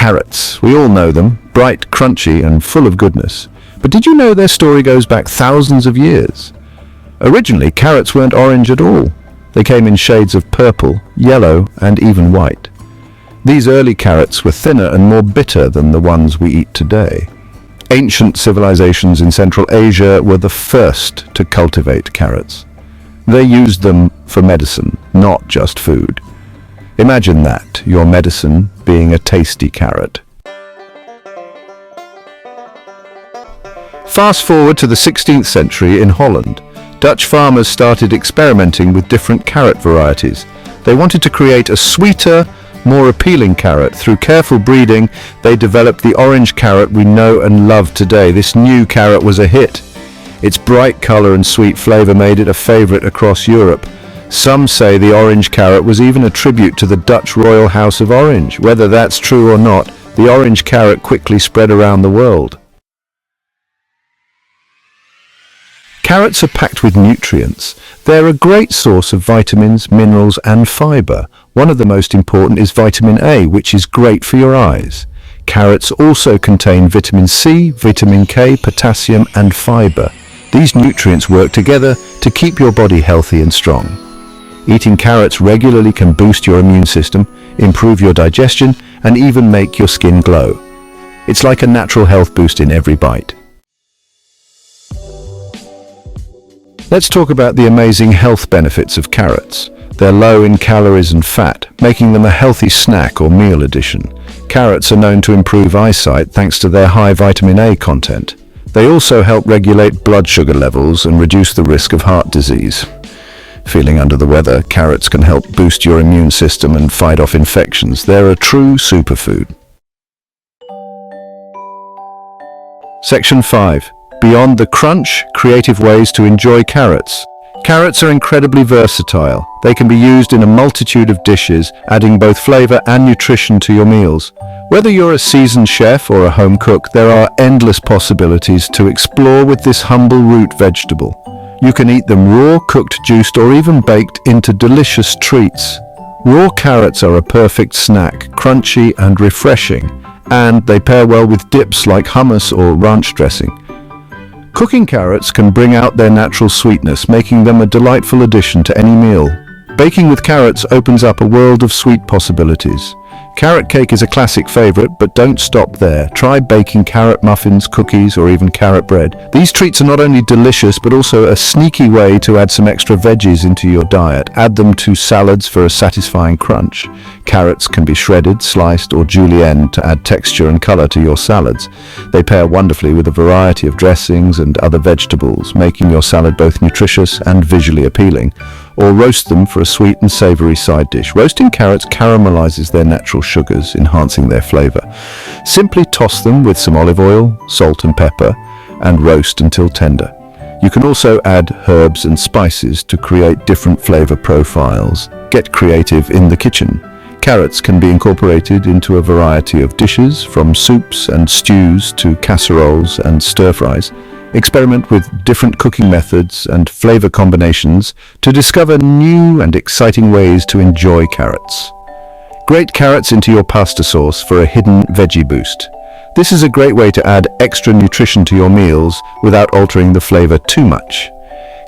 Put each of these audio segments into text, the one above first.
Carrots. We all know them, bright, crunchy, and full of goodness. But did you know their story goes back thousands of years? Originally, carrots weren't orange at all. They came in shades of purple, yellow, and even white. These early carrots were thinner and more bitter than the ones we eat today. Ancient civilizations in Central Asia were the first to cultivate carrots. They used them for medicine, not just food. Imagine that, your medicine being a tasty carrot. Fast forward to the 16th century in Holland. Dutch farmers started experimenting with different carrot varieties. They wanted to create a sweeter, more appealing carrot. Through careful breeding, they developed the orange carrot we know and love today. This new carrot was a hit. Its bright color and sweet flavor made it a favorite across Europe. Some say the orange carrot was even a tribute to the Dutch royal house of Orange. Whether that's true or not, the orange carrot quickly spread around the world. Carrots are packed with nutrients. They're a great source of vitamins, minerals, and fiber. One of the most important is vitamin A, which is great for your eyes. Carrots also contain vitamin C, vitamin K, potassium, and fiber. These nutrients work together to keep your body healthy and strong. Eating carrots regularly can boost your immune system, improve your digestion, and even make your skin glow. It's like a natural health boost in every bite. Let's talk about the amazing health benefits of carrots. They're low in calories and fat, making them a healthy snack or meal addition. Carrots are known to improve eyesight thanks to their high vitamin A content. They also help regulate blood sugar levels and reduce the risk of heart disease. Feeling under the weather, carrots can help boost your immune system and fight off infections. They're a true superfood. Section 5. Beyond the crunch, creative ways to enjoy carrots. Carrots are incredibly versatile. They can be used in a multitude of dishes, adding both flavor and nutrition to your meals. Whether you're a seasoned chef or a home cook, there are endless possibilities to explore with this humble root vegetable. You can eat them raw, cooked, juiced, or even baked into delicious treats. Raw carrots are a perfect snack, crunchy and refreshing, and they pair well with dips like hummus or ranch dressing. Cooking carrots can bring out their natural sweetness, making them a delightful addition to any meal. Baking with carrots opens up a world of sweet possibilities. Carrot cake is a classic favorite, but don't stop there. Try baking carrot muffins, cookies, or even carrot bread. These treats are not only delicious, but also a sneaky way to add some extra veggies into your diet. Add them to salads for a satisfying crunch. Carrots can be shredded, sliced, or julienne to add texture and color to your salads. They pair wonderfully with a variety of dressings and other vegetables, making your salad both nutritious and visually appealing. Or roast them for a sweet and savory side dish. Roasting carrots caramelizes their natural sugars, enhancing their flavor. Simply toss them with some olive oil, salt and pepper, and roast until tender. You can also add herbs and spices to create different flavor profiles. Get creative in the kitchen. Carrots can be incorporated into a variety of dishes, from soups and stews to casseroles and stir-fries. Experiment with different cooking methods and flavor combinations to discover new and exciting ways to enjoy carrots. Grate carrots into your pasta sauce for a hidden veggie boost. This is a great way to add extra nutrition to your meals without altering the flavor too much.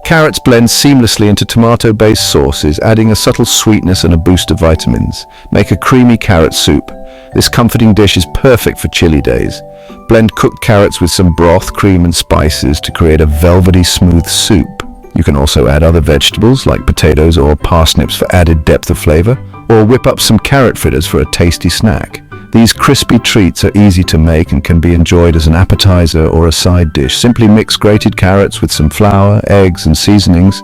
Carrots blend seamlessly into tomato-based sauces, adding a subtle sweetness and a boost of vitamins. Make a creamy carrot soup. This comforting dish is perfect for chilly days. Blend cooked carrots with some broth, cream, and spices to create a velvety, smooth soup. You can also add other vegetables like potatoes or parsnips for added depth of flavor, or whip up some carrot fritters for a tasty snack. These crispy treats are easy to make and can be enjoyed as an appetizer or a side dish. Simply mix grated carrots with some flour, eggs, and seasonings,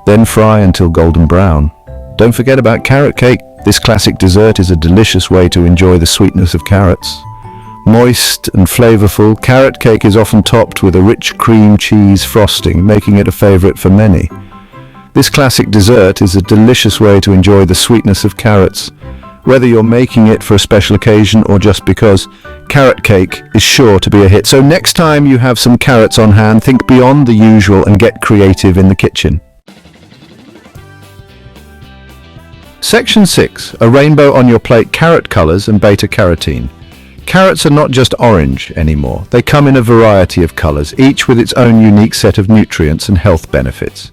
then fry until golden brown. Don't forget about carrot cake. This classic dessert is a delicious way to enjoy the sweetness of carrots. Moist and flavorful, carrot cake is often topped with a rich cream cheese frosting, making it a favorite for many. This classic dessert is a delicious way to enjoy the sweetness of carrots. Whether you're making it for a special occasion or just because, carrot cake is sure to be a hit. So next time you have some carrots on hand, think beyond the usual and get creative in the kitchen. Section 6. A rainbow on your plate: carrot colors and beta-carotene. Carrots are not just orange anymore. They come in a variety of colors, each with its own unique set of nutrients and health benefits.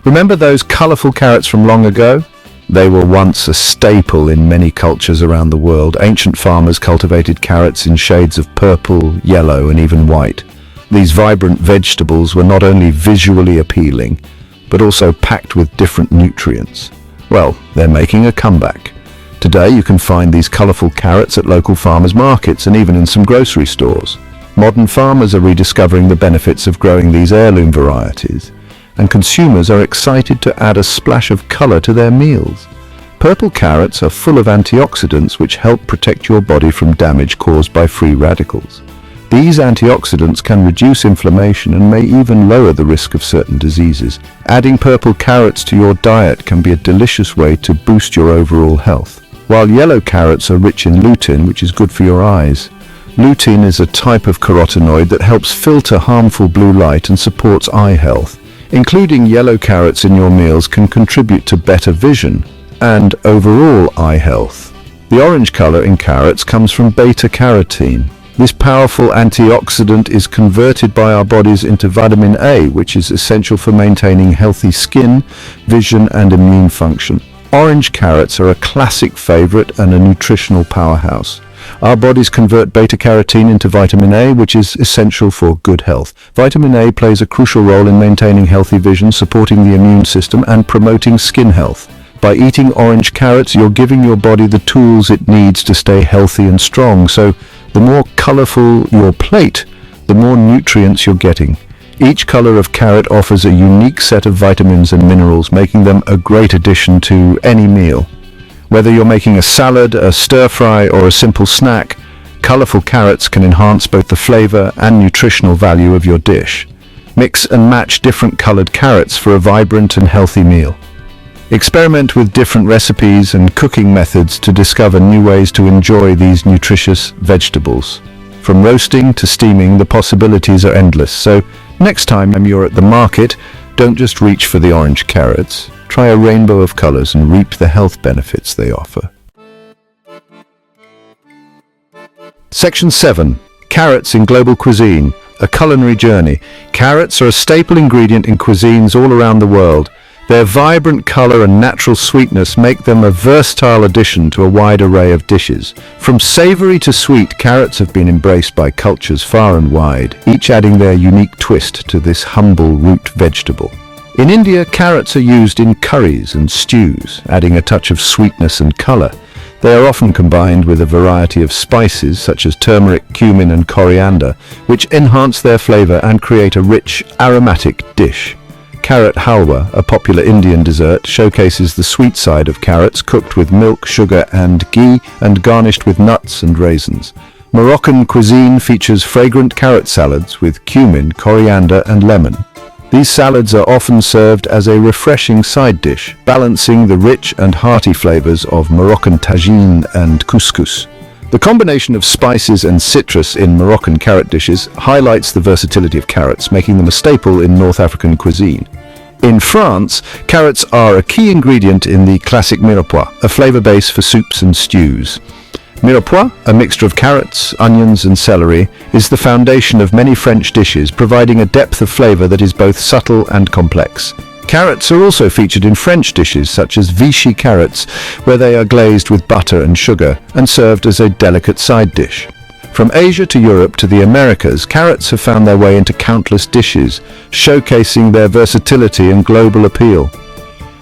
Remember those colorful carrots from long ago? They were once a staple in many cultures around the world. Ancient farmers cultivated carrots in shades of purple, yellow, and even white. These vibrant vegetables were not only visually appealing, but also packed with different nutrients. Well, they're making a comeback. Today you can find these colorful carrots at local farmers markets and even in some grocery stores. Modern farmers are rediscovering the benefits of growing these heirloom varieties, and consumers are excited to add a splash of color to their meals. Purple carrots are full of antioxidants which help protect your body from damage caused by free radicals. These antioxidants can reduce inflammation and may even lower the risk of certain diseases. Adding purple carrots to your diet can be a delicious way to boost your overall health. While yellow carrots are rich in lutein, which is good for your eyes. Lutein is a type of carotenoid that helps filter harmful blue light and supports eye health. Including yellow carrots in your meals can contribute to better vision and overall eye health. The orange color in carrots comes from beta-carotene. This powerful antioxidant is converted by our bodies into vitamin A, which is essential for maintaining healthy skin, vision, and immune function. Orange carrots are a classic favorite and a nutritional powerhouse. Our bodies convert beta-carotene into vitamin A, which is essential for good health. Vitamin A plays a crucial role in maintaining healthy vision, supporting the immune system, and promoting skin health. By eating orange carrots, you're giving your body the tools it needs to stay healthy and strong. So, the more colorful your plate, the more nutrients you're getting. Each color of carrot offers a unique set of vitamins and minerals, making them a great addition to any meal. Whether you're making a salad, a stir-fry, or a simple snack, colorful carrots can enhance both the flavor and nutritional value of your dish. Mix and match different colored carrots for a vibrant and healthy meal. Experiment with different recipes and cooking methods to discover new ways to enjoy these nutritious vegetables. From roasting to steaming, the possibilities are endless. So, next time you're at the market, don't just reach for the orange carrots. Try a rainbow of colors and reap the health benefits they offer. Section 7. Carrots in global cuisine, a culinary journey. Carrots are a staple ingredient in cuisines all around the world. Their vibrant color and natural sweetness make them a versatile addition to a wide array of dishes. From savory to sweet, carrots have been embraced by cultures far and wide, each adding their unique twist to this humble root vegetable. In India, carrots are used in curries and stews, adding a touch of sweetness and color. They are often combined with a variety of spices such as turmeric, cumin, and coriander, which enhance their flavor and create a rich, aromatic dish. Carrot halwa, a popular Indian dessert, showcases the sweet side of carrots, cooked with milk, sugar, and ghee, and garnished with nuts and raisins. Moroccan cuisine features fragrant carrot salads with cumin, coriander, and lemon. These salads are often served as a refreshing side dish, balancing the rich and hearty flavors of Moroccan tagine and couscous. The combination of spices and citrus in Moroccan carrot dishes highlights the versatility of carrots, making them a staple in North African cuisine. In France, carrots are a key ingredient in the classic mirepoix, a flavor base for soups and stews. Mirepoix, a mixture of carrots, onions, and celery, is the foundation of many French dishes, providing a depth of flavor that is both subtle and complex. Carrots are also featured in French dishes such as Vichy carrots, where they are glazed with butter and sugar and served as a delicate side dish. From Asia to Europe to the Americas, carrots have found their way into countless dishes, showcasing their versatility and global appeal.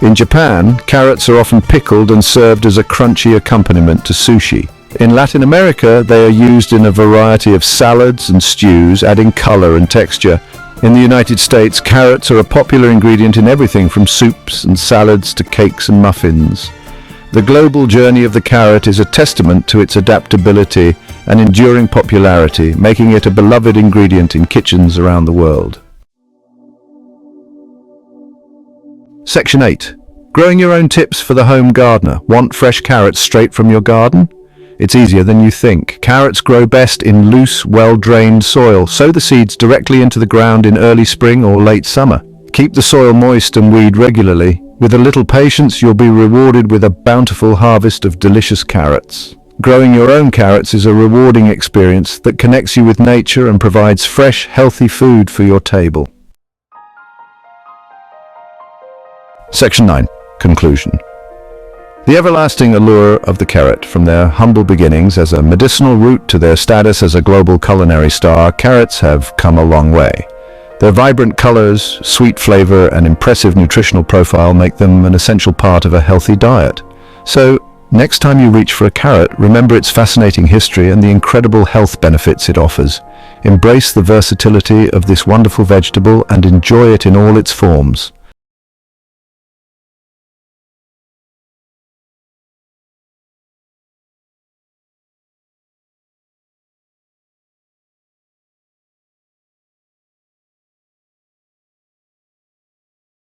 In Japan, carrots are often pickled and served as a crunchy accompaniment to sushi. In Latin America, they are used in a variety of salads and stews, adding color and texture. In the United States, carrots are a popular ingredient in everything from soups and salads to cakes and muffins. The global journey of the carrot is a testament to its adaptability and enduring popularity, making it a beloved ingredient in kitchens around the world. Section 8. Growing your own tips for the home gardener. Want fresh carrots straight from your garden? It's easier than you think. Carrots grow best in loose, well-drained soil. Sow the seeds directly into the ground in early spring or late summer. Keep the soil moist and weed regularly. With a little patience, you'll be rewarded with a bountiful harvest of delicious carrots. Growing your own carrots is a rewarding experience that connects you with nature and provides fresh, healthy food for your table. Section 9. Conclusion. The everlasting allure of the carrot, from their humble beginnings as a medicinal root to their status as a global culinary star, carrots have come a long way. Their vibrant colors, sweet flavor, and impressive nutritional profile make them an essential part of a healthy diet. So, next time you reach for a carrot, remember its fascinating history and the incredible health benefits it offers. Embrace the versatility of this wonderful vegetable and enjoy it in all its forms.